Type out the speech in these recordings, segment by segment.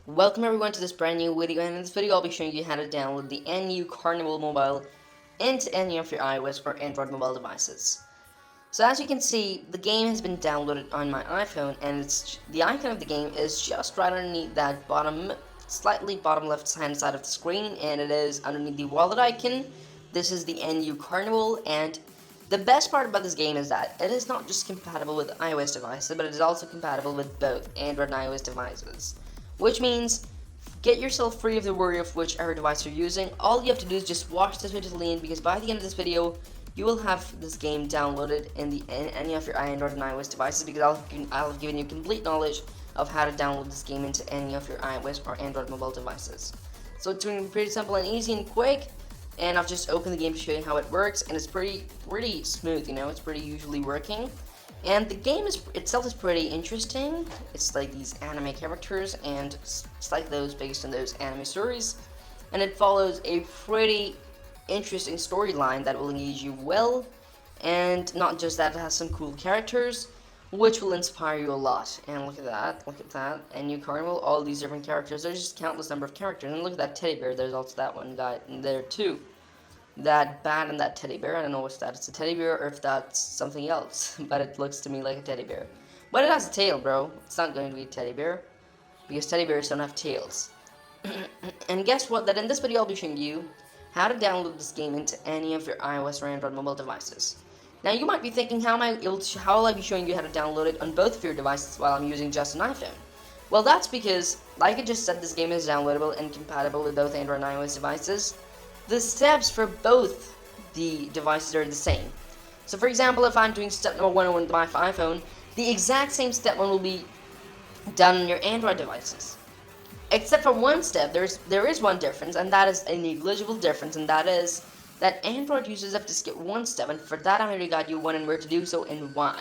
Welcome everyone to this brand new video, and in this video I'll be showing you how to download the NU Carnival Mobile into any of your iOS or Android mobile devices. So as you can see, the game has been downloaded on my iPhone, and the icon of the game is just right underneath that slightly bottom left hand side of the screen, and it is underneath the wallet icon. This is the NU Carnival, and the best part about this game is that it is not just compatible with iOS devices, but it is also compatible with both Android and iOS devices. Which means, get yourself free of the worry of whichever device you're using. All you have to do is just watch this video to the end, because by the end of this video, you will have this game downloaded in any of your Android and iOS devices, because I'll have given you complete knowledge of how to download this game into any of your iOS or Android mobile devices. So it's going to be pretty simple and easy and quick, and I've just opened the game to show you how it works, and it's pretty smooth, it's pretty usually working. And the game itself is pretty interesting. It's like these anime characters, and it's like those based on those anime stories. And it follows a pretty interesting storyline that will engage you well. And not just that, it has some cool characters, which will inspire you a lot. And look at that. And NU Carnival, all these different characters. There's just countless number of characters. And look at that teddy bear. There's also that one guy in there too. That bat and that teddy bear. I don't know if that's a teddy bear or if that's something else, but it looks to me like a teddy bear. But it has a tail, bro. It's not going to be a teddy bear, because teddy bears don't have tails. And guess what? That in this video I'll be showing you how to download this game into any of your iOS or Android mobile devices. Now you might be thinking, how will I be showing you how to download it on both of your devices while I'm using just an iPhone? Well, that's because, like I just said, this game is downloadable and compatible with both Android and iOS devices. The steps for both the devices are the same. So for example, if I'm doing step number 1 on my iPhone, the exact same step 1 will be done on your Android devices. Except for one step, there is one difference, and that is a negligible difference, and that is that Android users have to skip one step, and for that I'm going to guide you when and where to do so and why.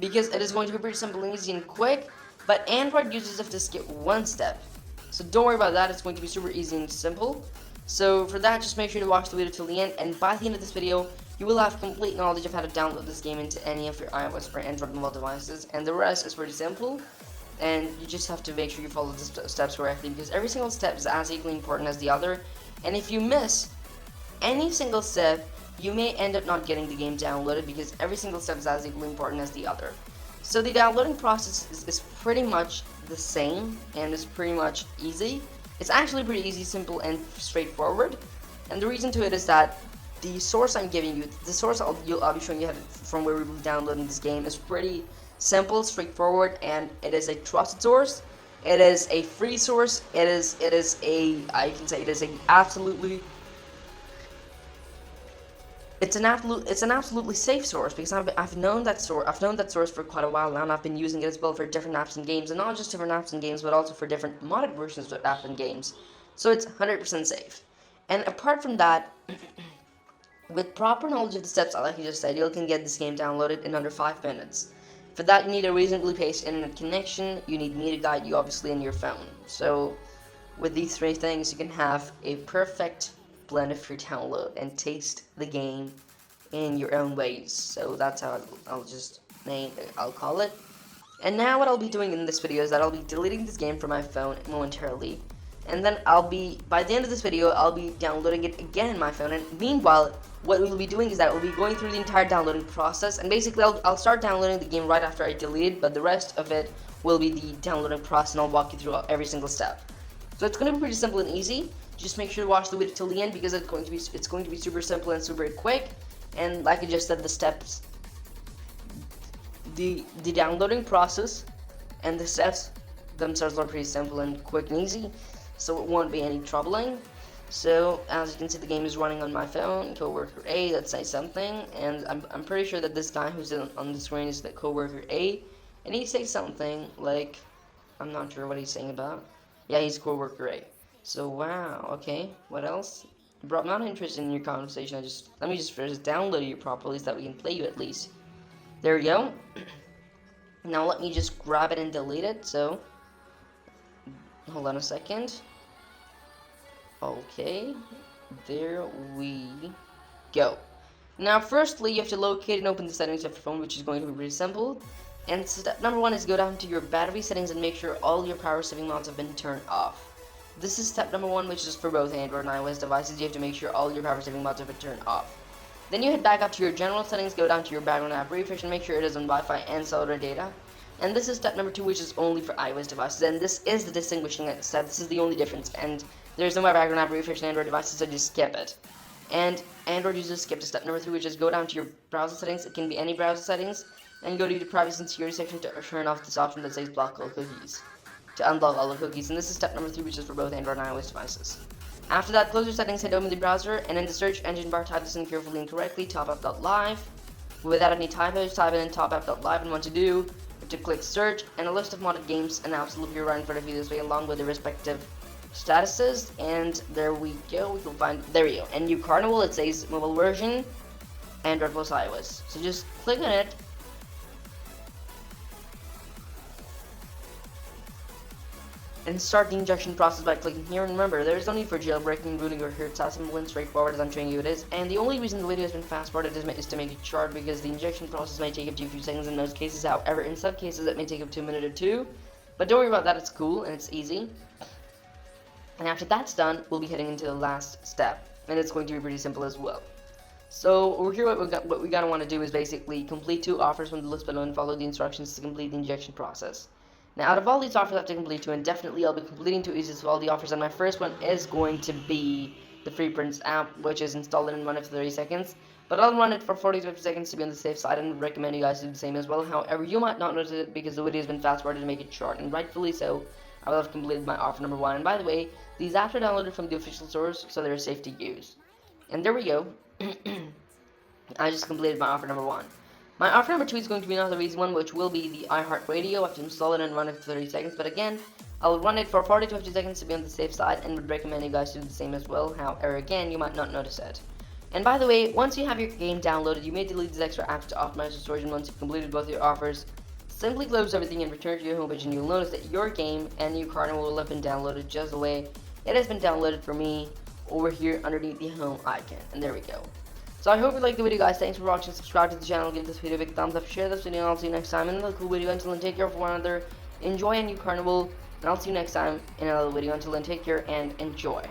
Because it is going to be pretty simple and easy and quick, but Android users have to skip one step. So don't worry about that, it's going to be super easy and simple. So for that, just make sure to watch the video till the end, and by the end of this video, you will have complete knowledge of how to download this game into any of your iOS or Android mobile devices, and the rest is pretty simple, and you just have to make sure you follow the steps correctly, because every single step is as equally important as the other, and if you miss any single step, you may end up not getting the game downloaded, because every single step is as equally important as the other. So the downloading process is pretty much the same, and is pretty much easy. It's actually pretty easy, simple, and straightforward. And the reason to it is that the source I'm giving you, the source I'll be showing you from where we'll be downloading this game, is pretty simple, straightforward, and it is a trusted source. It is a free source. I can say it is a absolutely it's an absolutely safe source, because I've known that source for quite a while now, and I've been using it as well for different apps and games, and not just different apps and games, but also for different modded versions of apps and games. So it's 100% safe. And apart from that, with proper knowledge of the steps, like I just said, you can get this game downloaded in under 5 minutes. For that, you need a reasonably paced internet connection. You need me to guide you, obviously, in your phone. So with these 3 things, you can have a perfect blend of your download and taste the game in your own ways. So that's how I'll call it. And now what I'll be doing in this video is that I'll be deleting this game from my phone momentarily, and then by the end of this video, I'll be downloading it again in my phone. And meanwhile, what we'll be doing is that we'll be going through the entire downloading process, and basically I'll start downloading the game right after I delete it, but the rest of it will be the downloading process, and I'll walk you through every single step. So it's going to be pretty simple and easy. Just make sure to watch the video till the end, because it's going to be super simple and super quick. And like I just said, the steps, the downloading process, and the steps themselves are pretty simple and quick and easy, so it won't be any troubling. So as you can see, the game is running on my phone. Coworker A, let's say something, and I'm pretty sure that this guy who's on the screen is the coworker A, and he says something like, I'm not sure what he's saying about. Yeah, he's coworker A. So wow, okay, what else? Bro, I'm not interested in your conversation. Let me just first download you properly so that we can play you at least. There we go. Now let me just grab it and delete it. So hold on a second. Okay, there we go. Now firstly, you have to locate and open the settings of your phone, which is going to be pretty simple. And step number 1 is go down to your battery settings and make sure all your power saving mods have been turned off. This is step number 1, which is for both Android and iOS devices. You have to make sure all your power saving mods have been turned off. Then you head back up to your general settings, go down to your background app refresh, and make sure it is on Wi-Fi and cellular data. And this is step number 2, which is only for iOS devices, and this is the distinguishing step. This is the only difference, and there's no background app refresh on Android devices, so just skip it. And Android users skip to step number 3, which is go down to your browser settings. It can be any browser settings, and go to the privacy and security section to turn off this option that says block all cookies, to unblock all the cookies. And this is step number 3, which is for both Android and iOS devices. After that, close your settings, head open the browser, and in the search engine bar, type this in carefully and correctly, topapp.live. Without any typos, type in topapp.live, and what to do, to click search, and a list of modded games and apps will appear right in front of you this way, along with the respective statuses. And there we go, we can find, there we go, NU Carnival, it says mobile version, Android plus iOS. So just click on it, and start the injection process by clicking here. And remember, there is no need for jailbreaking, booting, or here. It's as simple and straightforward as I'm showing you it is. And the only reason the video has been fast-forwarded is to make it short, because the injection process may take up to a few seconds in most cases. However, in some cases it may take up to a minute or two. But don't worry about that, it's cool and it's easy. And after that's done, we'll be heading into the last step, and it's going to be pretty simple as well. So over here, what we gotta want to do is basically complete 2 offers from the list below and follow the instructions to complete the injection process. Now, out of all these offers I have to complete 2, and definitely I'll be completing 2 easiest of all the offers, and my first one is going to be the Free Prints app, which is installed and run it for 30 seconds. But I'll run it for 40 to 50 seconds to be on the safe side, and recommend you guys do the same as well. However, you might not notice it because the video has been fast-forwarded to make it short, and rightfully so. I will have completed my offer number 1, and by the way, these apps are downloaded from the official source, so they're safe to use. And there we go. I just completed my offer number 1. My offer number 2 is going to be another easy one, which will be the iHeartRadio. I have to install it and run it for 30 seconds, but again, I'll run it for 40 to 50 seconds to be on the safe side, and would recommend you guys do the same as well. However, again, you might not notice it. And by the way, once you have your game downloaded, you may delete these extra apps to optimize your storage, and once you've completed both your offers, simply close everything and return to your homepage, and you'll notice that your game NU Carnival will have been downloaded just the way it has been downloaded for me over here underneath the home icon. And there we go. So I hope you liked the video, guys. Thanks for watching. Subscribe to the channel, give this video a big thumbs up, share this video, and I'll see you next time in another cool video. Until then, take care of one another, enjoy NU Carnival, and I'll see you next time in another video. Until then, take care and enjoy.